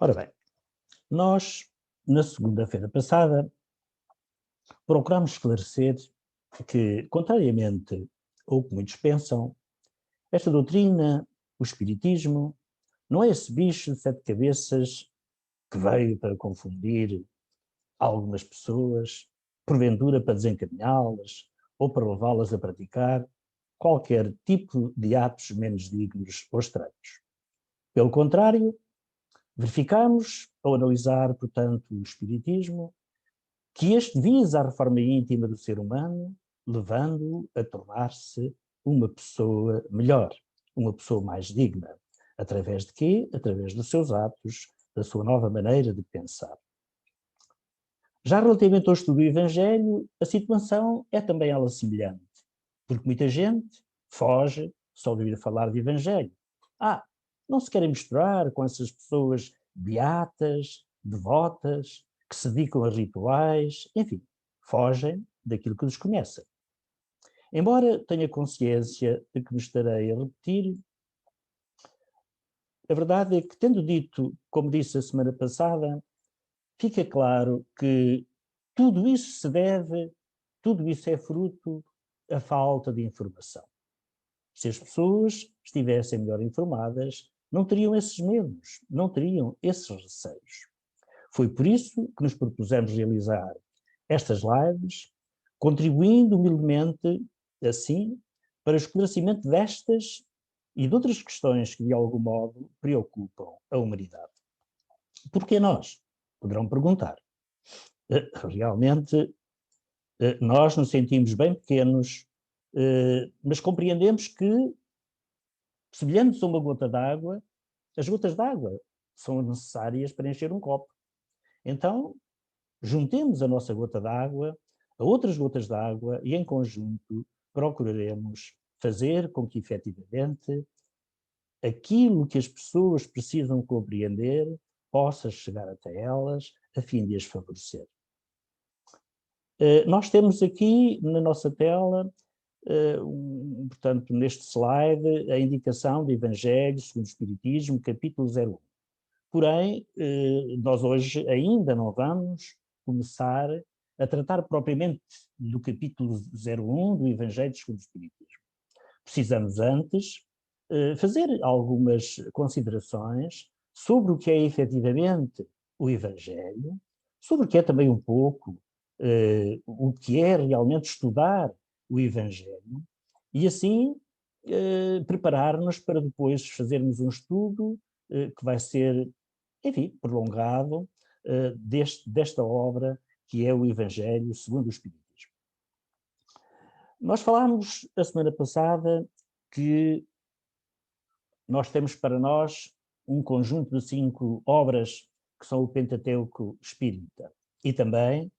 Ora bem, nós, na segunda-feira passada, procuramos esclarecer que, contrariamente ao que muitos pensam, esta doutrina, o espiritismo, não é esse bicho de 7 cabeças que veio para confundir algumas pessoas, porventura para desencaminhá-las ou para levá-las a praticar qualquer tipo de atos menos dignos ou estranhos. Pelo contrário, verificamos, ao analisar, portanto, o espiritismo, que este visa a reforma íntima do ser humano, levando-o a tornar-se uma pessoa melhor, uma pessoa mais digna. Através de quê? Através dos seus atos, da sua nova maneira de pensar. Já relativamente ao estudo do Evangelho, a situação é também ela semelhante, porque muita gente foge só de ouvir falar de Evangelho. Não se querem misturar com essas pessoas beatas, devotas, que se dedicam a rituais, enfim, fogem daquilo que desconhecem. Embora tenha consciência de que me estarei a repetir, a verdade é que, tendo dito, como disse a semana passada, fica claro que tudo isso é fruto da falta de informação. Se as pessoas estivessem melhor informadas, não teriam esses medos, não teriam esses receios. Foi por isso que nos propusemos realizar estas lives, contribuindo humildemente, assim, para o esclarecimento destas e de outras questões que, de algum modo, preocupam a humanidade. Porquê nós? Poderão perguntar. Realmente, nós nos sentimos bem pequenos, mas compreendemos que, semelhantes a uma gota d'água, as gotas d'água são necessárias para encher um copo. Então, juntemos a nossa gota d'água a outras gotas d'água e, em conjunto, procuraremos fazer com que, efetivamente, aquilo que as pessoas precisam compreender possa chegar até elas, a fim de as favorecer. Nós temos aqui na nossa tela, portanto, neste slide, a indicação do Evangelho segundo o Espiritismo, capítulo 01. Porém, nós hoje ainda não vamos começar a tratar propriamente do capítulo 01 do Evangelho segundo o Espiritismo. Precisamos antes fazer algumas considerações sobre o que é efetivamente o Evangelho, sobre o que é também um pouco o que é realmente estudar o Evangelho, e assim preparar-nos para depois fazermos um estudo que vai ser, enfim, prolongado desta obra que é o Evangelho segundo o Espiritismo. Nós falámos a semana passada que nós temos para nós um conjunto de 5 obras que são o Pentateuco Espírita e também,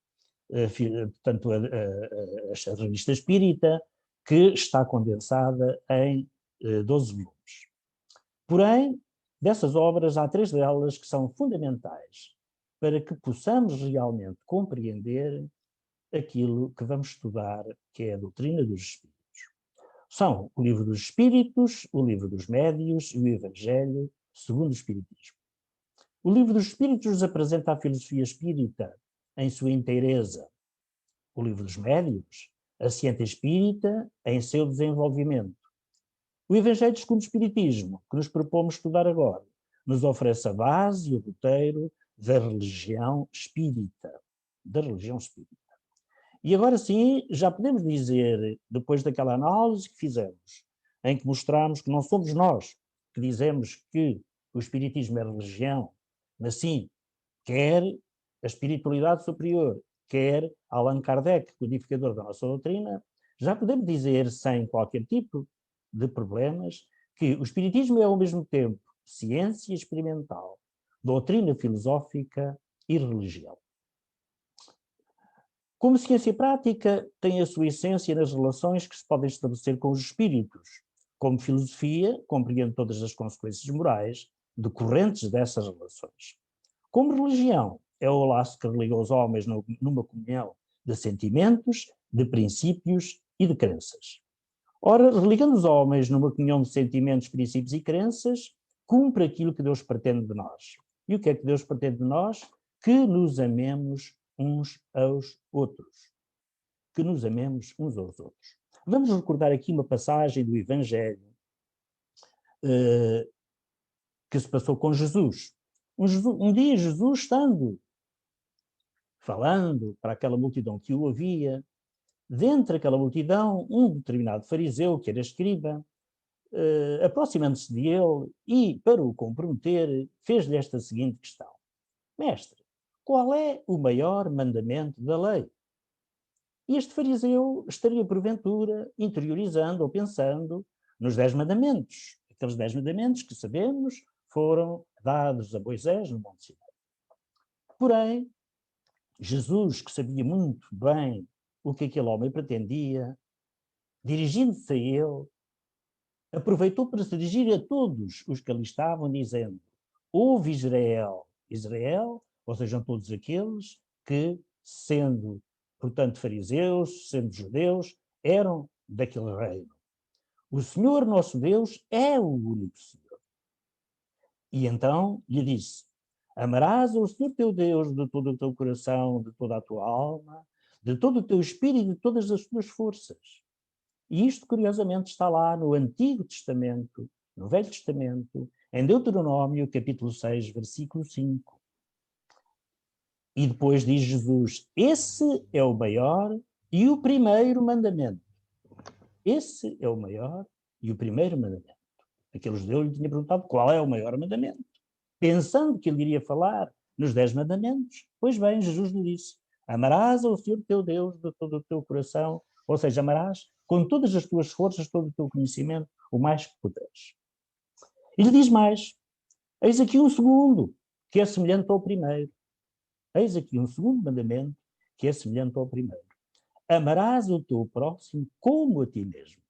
portanto, a Revista Espírita, que está condensada em 12 volumes. Porém, dessas obras, há 3 delas que são fundamentais para que possamos realmente compreender aquilo que vamos estudar, que é a doutrina dos Espíritos. São o Livro dos Espíritos, o Livro dos Médios e o Evangelho segundo o Espiritismo. O Livro dos Espíritos nos apresenta a filosofia espírita em sua inteireza. O Livro dos Médios, a ciência espírita em seu desenvolvimento. O Evangelho segundo o Espiritismo, que nos propomos estudar agora, nos oferece a base e o roteiro da religião espírita. E agora sim, já podemos dizer, depois daquela análise que fizemos, em que mostramos que não somos nós que dizemos que o Espiritismo é religião, mas sim, quer a espiritualidade superior, quer Allan Kardec, codificador da nossa doutrina, já podemos dizer, sem qualquer tipo de problemas, que o Espiritismo é ao mesmo tempo ciência experimental, doutrina filosófica e religião. Como ciência prática, tem a sua essência nas relações que se podem estabelecer com os espíritos. Como filosofia, compreende todas as consequências morais decorrentes dessas relações. Como religião, é o laço que religa os homens numa comunhão de sentimentos, de princípios e de crenças. Ora, religando os homens numa comunhão de sentimentos, princípios e crenças, cumpre aquilo que Deus pretende de nós. E o que é que Deus pretende de nós? Que nos amemos uns aos outros. Que nos amemos uns aos outros. Vamos recordar aqui uma passagem do Evangelho que se passou com Jesus. Um dia Jesus, estando falando para aquela multidão que o ouvia, dentre aquela multidão, um determinado fariseu, que era escriba, aproximando-se de ele e, para o comprometer, fez-lhe esta seguinte questão: Mestre, qual é o maior mandamento da lei? E este fariseu estaria, porventura, interiorizando ou pensando nos 10 mandamentos. Aqueles 10 mandamentos que sabemos foram dados a Moisés no Monte Sinai. Porém, Jesus, que sabia muito bem o que aquele homem pretendia, dirigindo-se a ele, aproveitou para se dirigir a todos os que ali estavam, dizendo: Ouve Israel, Israel, ou sejam todos aqueles que, sendo, portanto, fariseus, sendo judeus, eram daquele reino. O Senhor nosso Deus é o único Senhor. E então lhe disse: Amarás o Senhor teu Deus de todo o teu coração, de toda a tua alma, de todo o teu espírito e de todas as tuas forças. E isto, curiosamente, está lá no Antigo Testamento, no Velho Testamento, em Deuteronômio, capítulo 6, versículo 5. E depois diz Jesus: Esse é o maior e o primeiro mandamento. Esse é o maior e o primeiro mandamento. Aquele judeu lhe tinha perguntado qual é o maior mandamento, pensando que ele iria falar nos 10 mandamentos. Pois bem, Jesus lhe disse: Amarás ao Senhor teu Deus de todo o teu coração, ou seja, amarás com todas as tuas forças, todo o teu conhecimento, o mais que puderes. E lhe diz mais: Eis aqui um segundo, que é semelhante ao primeiro. Eis aqui um segundo mandamento, que é semelhante ao primeiro. Amarás o teu próximo como a ti mesmo.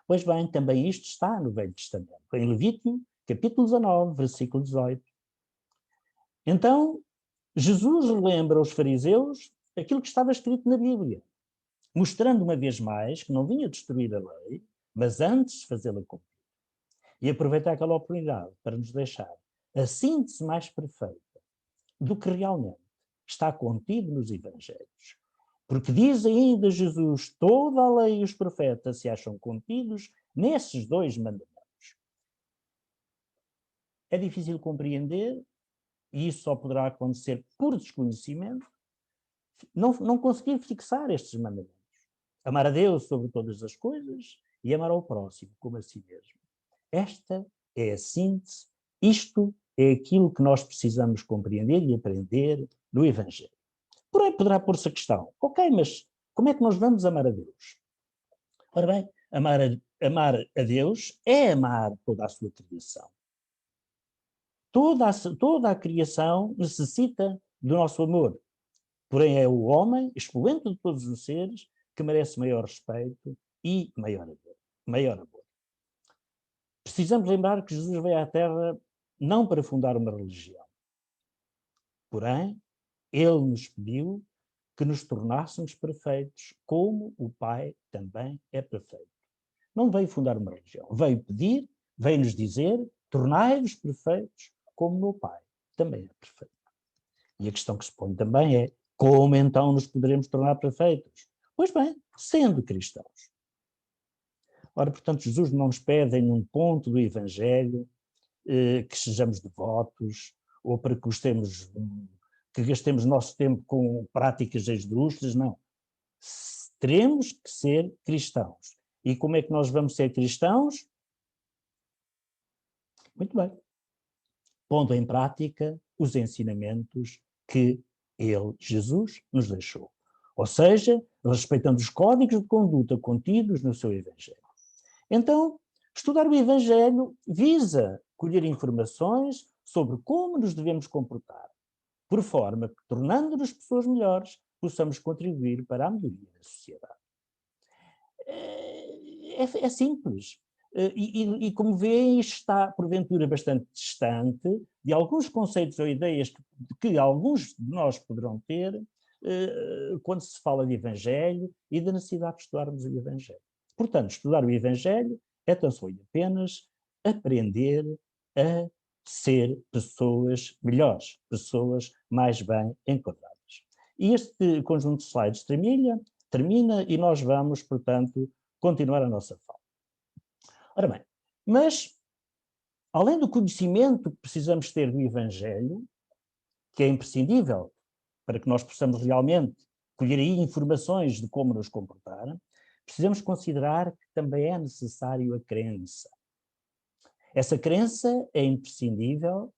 Pois bem, também isto está no Velho Testamento, em Levítico, capítulo 19, versículo 18. Então, Jesus relembra aos fariseus aquilo que estava escrito na Bíblia, mostrando uma vez mais que não vinha destruir a lei, mas antes fazê-la cumprir. E aproveita aquela oportunidade para nos deixar a síntese mais perfeita do que realmente está contido nos Evangelhos. Porque diz ainda Jesus: toda a lei e os profetas se acham contidos nesses 2 mandamentos. É difícil compreender, e isso só poderá acontecer por desconhecimento, não conseguir fixar estes mandamentos. Amar a Deus sobre todas as coisas e amar ao próximo como a si mesmo. Esta é a síntese, isto é aquilo que nós precisamos compreender e aprender no Evangelho. Porém, poderá pôr-se a questão: ok, mas como é que nós vamos amar a Deus? Ora bem, amar a Deus é amar toda a sua criação. Toda a criação necessita do nosso amor. Porém, é o homem, expoente de todos os seres, que merece maior respeito e maior amor. Precisamos lembrar que Jesus veio à Terra não para fundar uma religião. Porém, ele nos pediu que nos tornássemos perfeitos, como o Pai também é perfeito. Não veio fundar uma religião, veio pedir, veio nos dizer: tornai-vos perfeitos, como o meu Pai também é perfeito. E a questão que se põe também é: como então nos poderemos tornar perfeitos? Pois bem, sendo cristãos. Ora, portanto, Jesus não nos pede em um ponto do Evangelho que sejamos devotos ou para que gastemos nosso tempo com práticas esdrúxulas, não. Teremos que ser cristãos. E como é que nós vamos ser cristãos? Muito bem. Pondo em prática os ensinamentos que ele, Jesus, nos deixou. Ou seja, respeitando os códigos de conduta contidos no seu Evangelho. Então, estudar o Evangelho visa colher informações sobre como nos devemos comportar, por forma que, tornando-nos pessoas melhores, possamos contribuir para a melhoria da sociedade. É simples. E como vêem, isto está, porventura, bastante distante de alguns conceitos ou ideias que alguns de nós poderão ter quando se fala de Evangelho e da necessidade de estudarmos o Evangelho. Portanto, estudar o Evangelho é tão só e apenas aprender a ser pessoas melhores, pessoas mais bem enquadradas. E este conjunto de slides termina e nós vamos, portanto, continuar a nossa fala. Ora bem, mas além do conhecimento que precisamos ter do Evangelho, que é imprescindível para que nós possamos realmente colher aí informações de como nos comportar, precisamos considerar que também é necessário a crença. Essa crença é imprescindível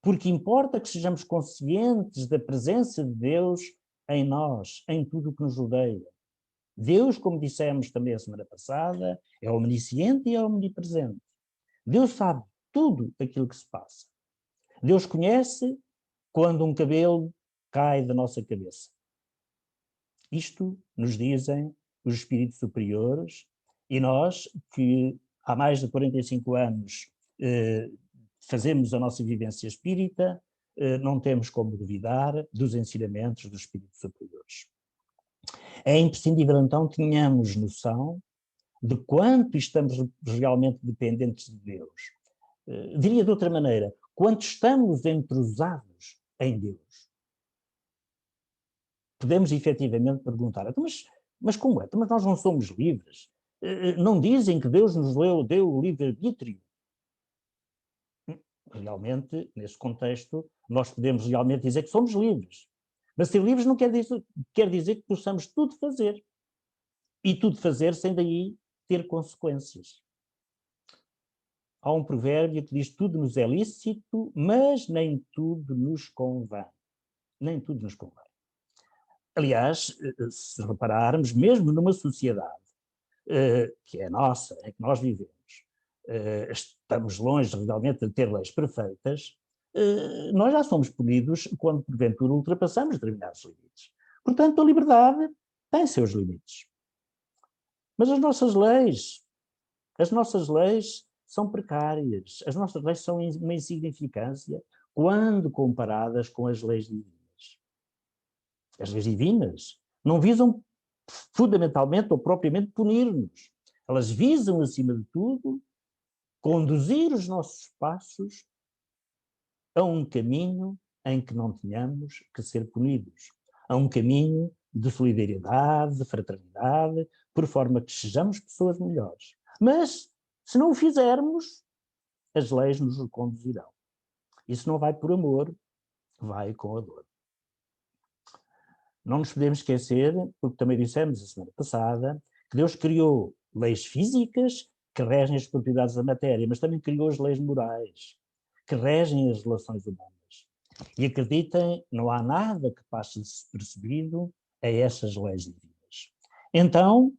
porque importa que sejamos conscientes da presença de Deus em nós, em tudo o que nos rodeia. Deus, como dissemos também a semana passada, é omnisciente e é omnipresente. Deus sabe tudo aquilo que se passa. Deus conhece quando um cabelo cai da nossa cabeça. Isto nos dizem os espíritos superiores e nós, que há mais de 45 anos fazemos a nossa vivência espírita, não temos como duvidar dos ensinamentos dos espíritos superiores. É imprescindível, então, que tenhamos noção de quanto estamos realmente dependentes de Deus. Diria de outra maneira, quanto estamos entrosados em Deus. Podemos efetivamente perguntar, mas como é? Mas nós não somos livres? Não dizem que Deus nos deu o livre-arbítrio? Realmente, nesse contexto, nós podemos realmente dizer que somos livres. Mas ser livres não quer dizer que possamos tudo fazer. E tudo fazer sem daí ter consequências. Há um provérbio que diz: tudo nos é lícito, mas nem tudo nos convém. Nem tudo nos convém. Aliás, se repararmos, mesmo numa sociedade que é nossa, em que nós vivemos, estamos longe realmente de ter leis perfeitas, nós já somos punidos quando porventura ultrapassamos determinados limites. Portanto, a liberdade tem seus limites. Mas as nossas leis são precárias, as nossas leis são uma insignificância quando comparadas com as leis divinas. As leis divinas não visam fundamentalmente ou propriamente punir-nos. Elas visam, acima de tudo, conduzir os nossos passos a um caminho em que não tenhamos que ser punidos, a um caminho de solidariedade, de fraternidade, por forma que sejamos pessoas melhores. Mas, se não o fizermos, as leis nos conduzirão. Isso não vai por amor, vai com a dor. Não nos podemos esquecer, porque também dissemos a semana passada, que Deus criou leis físicas que regem as propriedades da matéria, mas também criou as leis morais, que regem as relações humanas. E acreditem, não há nada que passe despercebido a essas leis divinas. Então,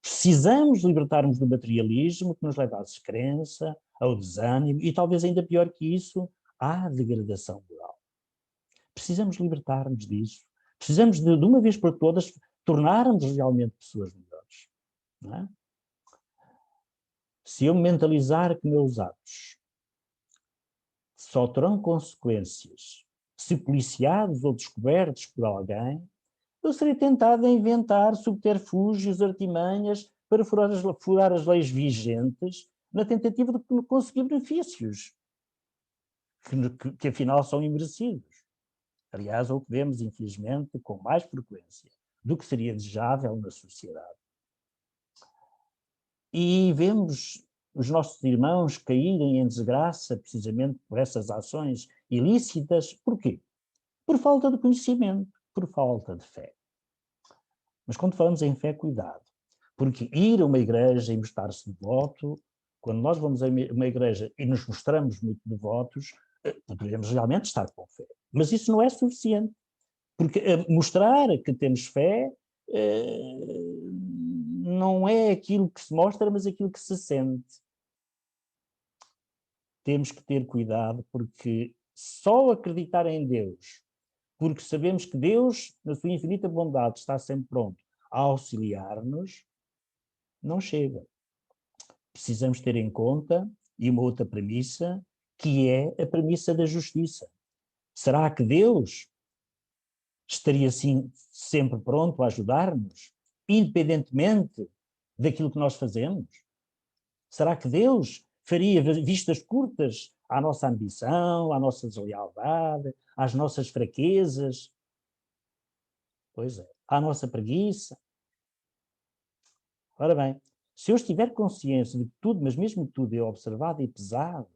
precisamos libertar-nos do materialismo que nos leva à descrença, ao desânimo e talvez ainda pior que isso, à degradação moral. Precisamos libertar-nos disso. Precisamos de uma vez por todas tornarmos realmente pessoas melhores. Não é? Se eu me mentalizar que meus atos só terão consequências se policiados ou descobertos por alguém, eu serei tentado a inventar subterfúgios, artimanhas para furar as leis vigentes na tentativa de conseguir benefícios que afinal são imerecidos. Aliás, é o que vemos, infelizmente, com mais frequência do que seria desejável na sociedade. E vemos os nossos irmãos caírem em desgraça precisamente por essas ações ilícitas. Porquê? Por falta de conhecimento, por falta de fé. Mas quando falamos em fé, cuidado, porque ir a uma igreja e mostrar-se devoto, quando nós vamos a uma igreja e nos mostramos muito devotos, poderemos realmente estar com fé. Mas isso não é suficiente, porque mostrar que temos fé não é aquilo que se mostra, mas aquilo que se sente. Temos que ter cuidado, porque só acreditar em Deus, porque sabemos que Deus, na sua infinita bondade, está sempre pronto a auxiliar-nos, não chega. Precisamos ter em conta, e uma outra premissa, que é a premissa da justiça. Será que Deus estaria assim sempre pronto a ajudar-nos, independentemente daquilo que nós fazemos? Será que Deus faria vistas curtas à nossa ambição, à nossa deslealdade, às nossas fraquezas. Pois é, à nossa preguiça. Ora bem, se eu estiver consciência de que tudo, mas mesmo tudo, é observado e pesado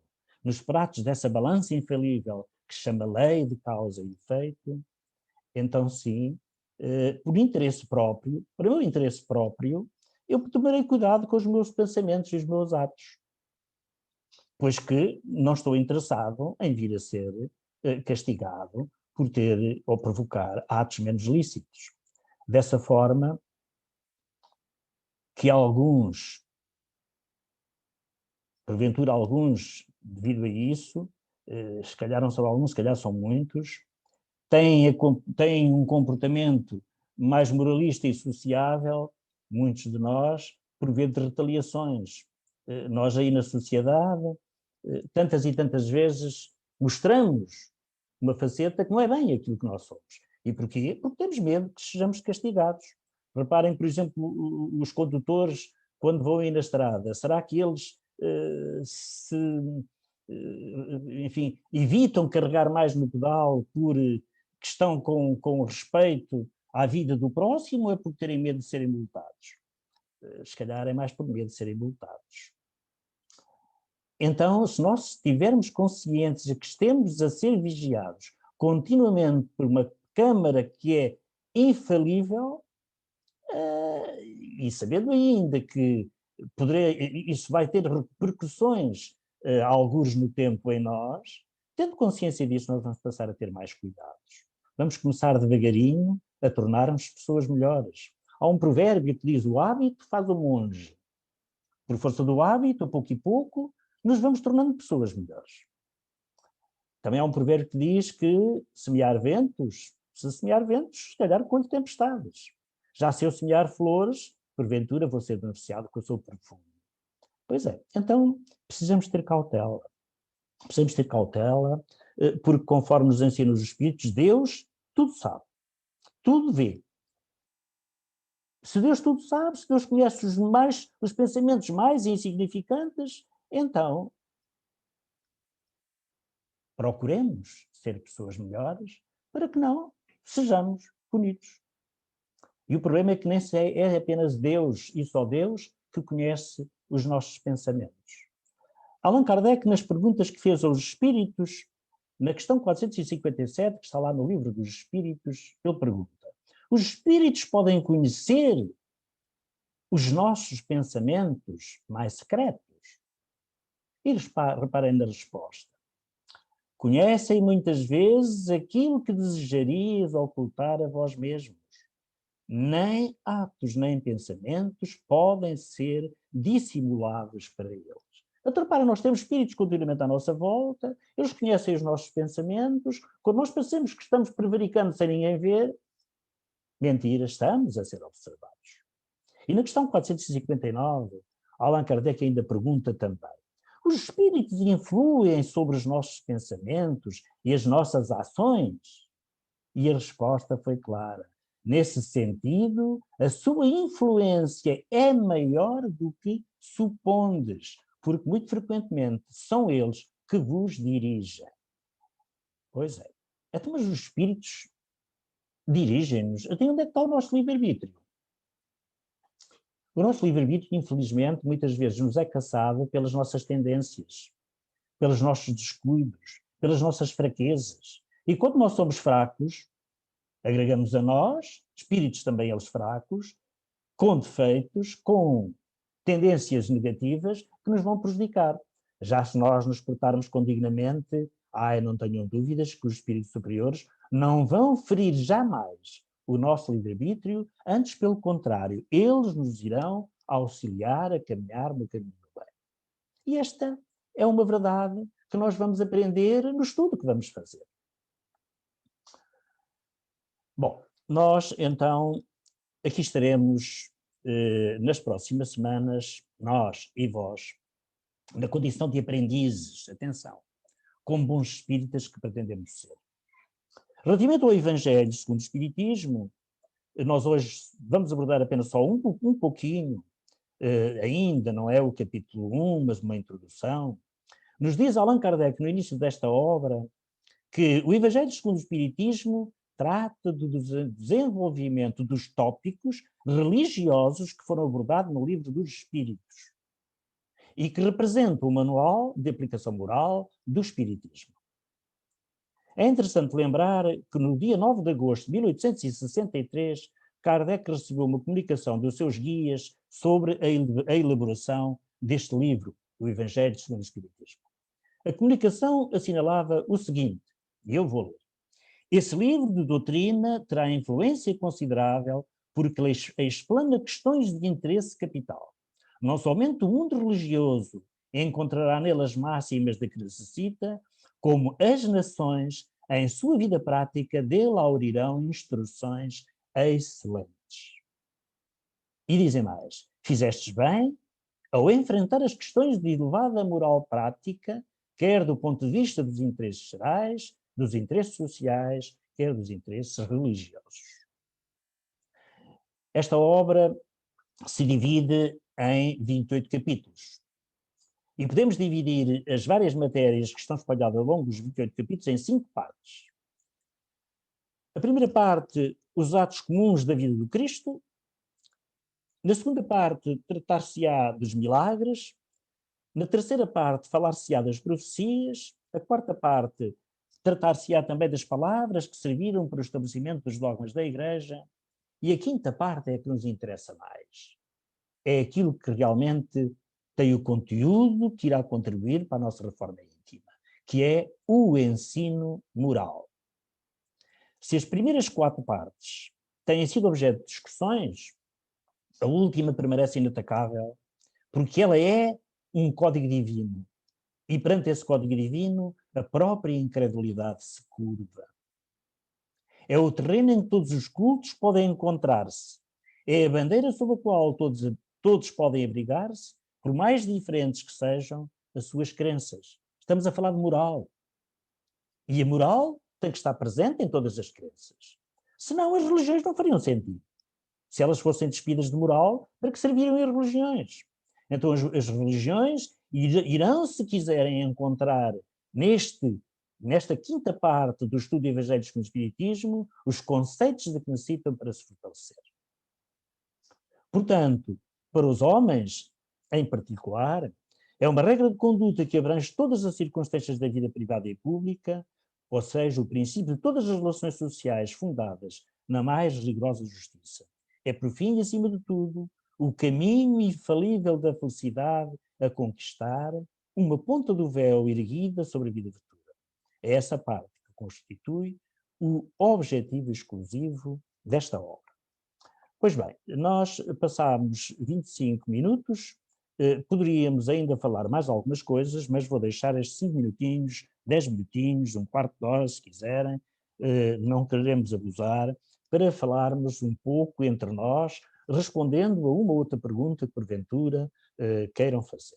nos pratos dessa balança infalível que se chama lei de causa e efeito, então sim, por interesse próprio, por meu interesse próprio, eu tomarei cuidado com os meus pensamentos e os meus atos, pois que não estou interessado em vir a ser castigado por ter ou provocar atos menos lícitos. Dessa forma, que alguns, porventura alguns, devido a isso, se calhar não são alguns, se calhar são muitos, têm um comportamento mais moralista e sociável, muitos de nós, por via de retaliações. Nós aí na sociedade, tantas e tantas vezes, mostramos uma faceta que não é bem aquilo que nós somos. E porquê? Porque temos medo que sejamos castigados. Reparem, por exemplo, os condutores, quando vão aí na estrada, será que eles enfim, evitam carregar mais no pedal por questão com respeito à vida do próximo ou é por terem medo de serem multados? Se calhar é mais por medo de serem multados. Então, se nós estivermos conscientes de que estamos a ser vigiados continuamente por uma câmara que é infalível, e sabendo ainda que isso vai ter repercussões, algures no tempo em nós, tendo consciência disso, nós vamos passar a ter mais cuidados. Vamos começar devagarinho a tornar-nos pessoas melhores. Há um provérbio que diz: o hábito faz o monge. Por força do hábito, a pouco e pouco, nos vamos tornando pessoas melhores. Também há um provérbio que diz que se semear ventos, se calhar colho tempestades. Já se eu semear flores, porventura vou ser beneficiado com o seu perfume. Pois é, então precisamos ter cautela. Precisamos ter cautela, porque conforme nos ensinam os Espíritos, Deus tudo sabe, tudo vê. Se Deus tudo sabe, se Deus conhece os pensamentos mais insignificantes, então procuremos ser pessoas melhores para que não sejamos punidos. E o problema é que nem é apenas Deus e só Deus que conhece os nossos pensamentos. Allan Kardec, nas perguntas que fez aos espíritos, na questão 457, que está lá no livro dos Espíritos, ele pergunta: os espíritos podem conhecer os nossos pensamentos mais secretos? E reparem na resposta. Conhecem muitas vezes aquilo que desejarias ocultar a vós mesmos. Nem atos nem pensamentos podem ser dissimulados para eles. Então, repara, nós temos espíritos continuamente à nossa volta, eles conhecem os nossos pensamentos, quando nós pensamos que estamos prevaricando sem ninguém ver, mentira, estamos a ser observados. E na questão 459, Allan Kardec ainda pergunta também: os espíritos influem sobre os nossos pensamentos e as nossas ações? E a resposta foi clara. Nesse sentido, a sua influência é maior do que supondes, porque muito frequentemente são eles que vos dirigem. Pois é. Então, mas os espíritos dirigem-nos. Até onde é que está o nosso livre-arbítrio? O nosso livre-arbítrio, infelizmente, muitas vezes nos é caçado pelas nossas tendências, pelos nossos descuidos, pelas nossas fraquezas. E quando nós somos fracos, agregamos a nós, espíritos também eles fracos, com defeitos, com tendências negativas que nos vão prejudicar. Já se nós nos portarmos com dignamente, não tenham dúvidas que os espíritos superiores não vão ferir jamais o nosso livre-arbítrio, antes pelo contrário, eles nos irão auxiliar a caminhar no caminho do bem. E esta é uma verdade que nós vamos aprender no estudo que vamos fazer. Bom, nós então aqui estaremos nas próximas semanas, nós e vós, na condição de aprendizes, atenção, como bons espíritas que pretendemos ser. Relativamente ao Evangelho segundo o Espiritismo, nós hoje vamos abordar apenas só um pouquinho ainda não é o capítulo 1, mas uma introdução. Nos diz Allan Kardec, no início desta obra, que o Evangelho segundo o Espiritismo trata do desenvolvimento dos tópicos religiosos que foram abordados no Livro dos Espíritos e que representa o manual de aplicação moral do Espiritismo. É interessante lembrar que no dia 9 de agosto de 1863, Kardec recebeu uma comunicação dos seus guias sobre a elaboração deste livro, o Evangelho segundo o Espiritismo. A comunicação assinalava o seguinte, e eu vou ler. Esse livro de doutrina terá influência considerável porque explana questões de interesse capital. Não somente o mundo religioso encontrará nele as máximas de que necessita, como as nações, em sua vida prática, dele aurirão instruções excelentes. E dizem mais, fizestes bem ao enfrentar as questões de elevada moral prática, quer do ponto de vista dos interesses gerais, dos interesses sociais, quer dos interesses religiosos. Esta obra se divide em 28 capítulos. E podemos dividir as várias matérias que estão espalhadas ao longo dos 28 capítulos em 5 partes. A primeira parte, os atos comuns da vida do Cristo. Na segunda parte, tratar-se-á dos milagres. Na terceira parte, falar-se-á das profecias. A quarta parte, tratar-se-á também das palavras que serviram para o estabelecimento dos dogmas da Igreja. E a quinta parte é a que nos interessa mais. É aquilo que realmente tem o conteúdo que irá contribuir para a nossa reforma íntima, que é o ensino moral. Se as primeiras 4 partes têm sido objeto de discussões, a última permanece inatacável, porque ela é um código divino. E perante esse código divino, a própria incredulidade se curva. É o terreno em que todos os cultos podem encontrar-se. É a bandeira sob a qual todos podem abrigar-se, por mais diferentes que sejam as suas crenças. Estamos a falar de moral. E a moral tem que estar presente em todas as crenças. Senão as religiões não fariam sentido. Se elas fossem despidas de moral, para que serviriam as religiões? Então as religiões irão, se quiserem encontrar nesta quinta parte do estudo evangélico no Espiritismo, os conceitos de que necessitam para se fortalecer. Portanto, para os homens, em particular, é uma regra de conduta que abrange todas as circunstâncias da vida privada e pública, ou seja, o princípio de todas as relações sociais fundadas na mais rigorosa justiça. É, por fim e acima de tudo, o caminho infalível da felicidade a conquistar, uma ponta do véu erguida sobre a vida futura. É essa parte que constitui o objetivo exclusivo desta obra. Pois bem, nós passámos 25 minutos, poderíamos ainda falar mais algumas coisas, mas vou deixar estes 5 minutinhos, 10 minutinhos, um quarto de hora, se quiserem, não queremos abusar, para falarmos um pouco entre nós, respondendo a uma ou outra pergunta que porventura queiram fazer.